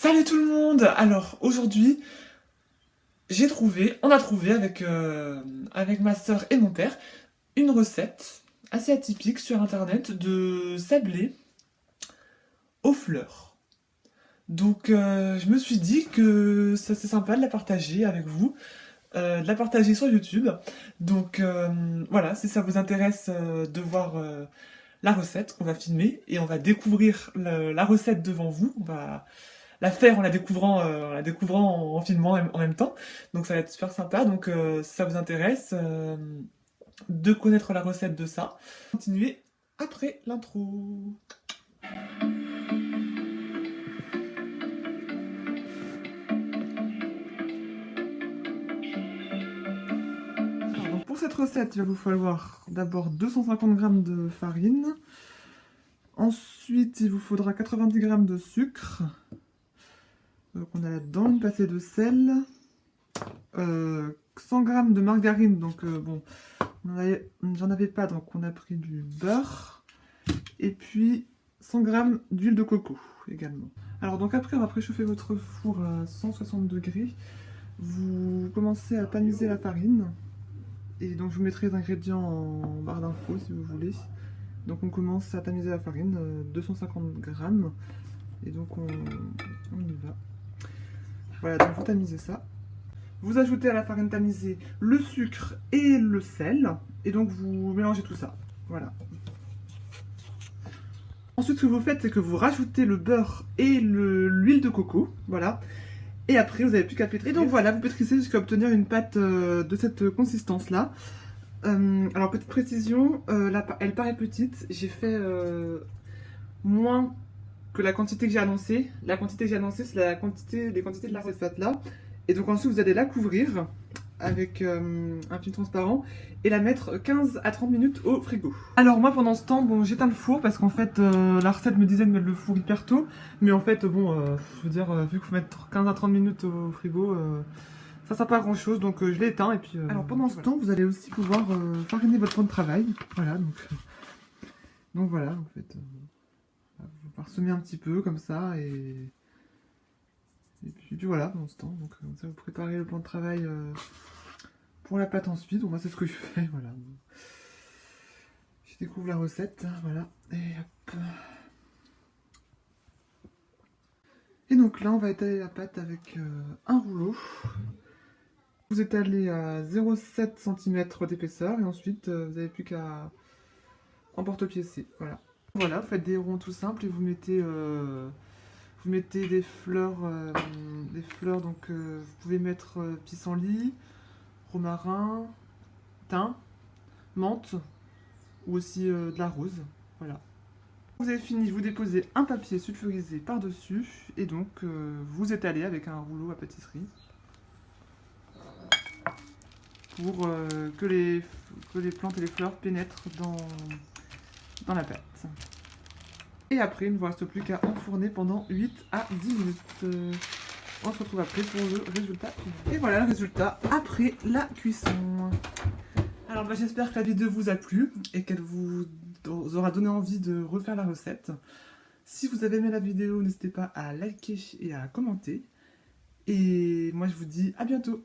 Salut tout le monde! Alors aujourd'hui, on a trouvé avec ma soeur et mon père une recette assez atypique sur internet de sablé aux fleurs. Donc je me suis dit que ça c'est sympa de la partager avec vous, de la partager sur YouTube. Donc voilà, si ça vous intéresse de voir la recette, on va filmer et on va découvrir la recette devant vous. On va la faire en la découvrant en filmant en même temps. Donc ça va être super sympa. Donc si ça vous intéresse de connaître la recette de ça, continuez après l'intro. Donc pour cette recette, il va vous falloir d'abord 250 g de farine. Ensuite, il vous faudra 90 g de sucre. Donc on a là-dedans une pincée de sel. 100 g de margarine, donc bon, j'en avais pas, donc on a pris du beurre. Et puis 100 g d'huile de coco également. Alors donc après on va préchauffer votre four à 160 degrés. Vous commencez à tamiser la farine. Et donc je vous mettrai les ingrédients en barre d'infos si vous voulez. Donc on commence à tamiser la farine, 250 g. Et donc on y va. Voilà, donc vous tamisez ça. Vous ajoutez à la farine tamisée le sucre et le sel. Et donc vous mélangez tout ça. Voilà. Ensuite, ce que vous faites, c'est que vous rajoutez le beurre et l'huile de coco. Voilà. Et après, vous n'avez plus qu'à pétrir. Et donc voilà, vous pétrissez jusqu'à obtenir une pâte de cette consistance-là. Alors, petite précision, elle paraît petite. J'ai fait moins que la quantité que j'ai annoncée. La quantité que j'ai annoncée, c'est les quantités de cette pâte-là. Et donc ensuite, vous allez la couvrir avec un film transparent et la mettre 15 à 30 minutes au frigo. Alors moi pendant ce temps, bon, j'éteins le four parce qu'en fait la recette me disait de mettre le four hyper tôt, mais en fait bon, je veux dire, vu qu'il faut mettre 15 à 30 minutes au frigo, ça sert pas à grand chose, donc je l'ai éteint et puis... Alors pendant ce temps, vous allez aussi pouvoir fariner votre plan de travail, voilà, donc voilà, en fait, vous parsemez un petit peu comme ça et puis voilà, pendant ce temps, donc comme ça vous préparez le plan de travail pour la pâte ensuite. Donc moi c'est ce que je fais, voilà. Je découvre la recette, voilà, et hop. Et donc là on va étaler la pâte avec un rouleau. Vous étalez à 0,7 cm d'épaisseur et ensuite vous n'avez plus qu'à emporte-piécer, voilà. Voilà, vous faites des ronds tout simples et vous mettez des fleurs, donc vous pouvez mettre pissenlit, romarin, thym, menthe ou aussi de la rose. Voilà. Vous avez fini, vous déposez un papier sulfurisé par-dessus et donc vous étalez avec un rouleau à pâtisserie pour que les plantes et les fleurs pénètrent dans la pâte. Et après, il ne vous reste plus qu'à enfourner pendant 8 à 10 minutes. On se retrouve après pour le résultat. Et voilà le résultat après la cuisson. Alors j'espère que la vidéo vous a plu et qu'elle vous aura donné envie de refaire la recette. Si vous avez aimé la vidéo, n'hésitez pas à liker et à commenter. Et moi je vous dis à bientôt.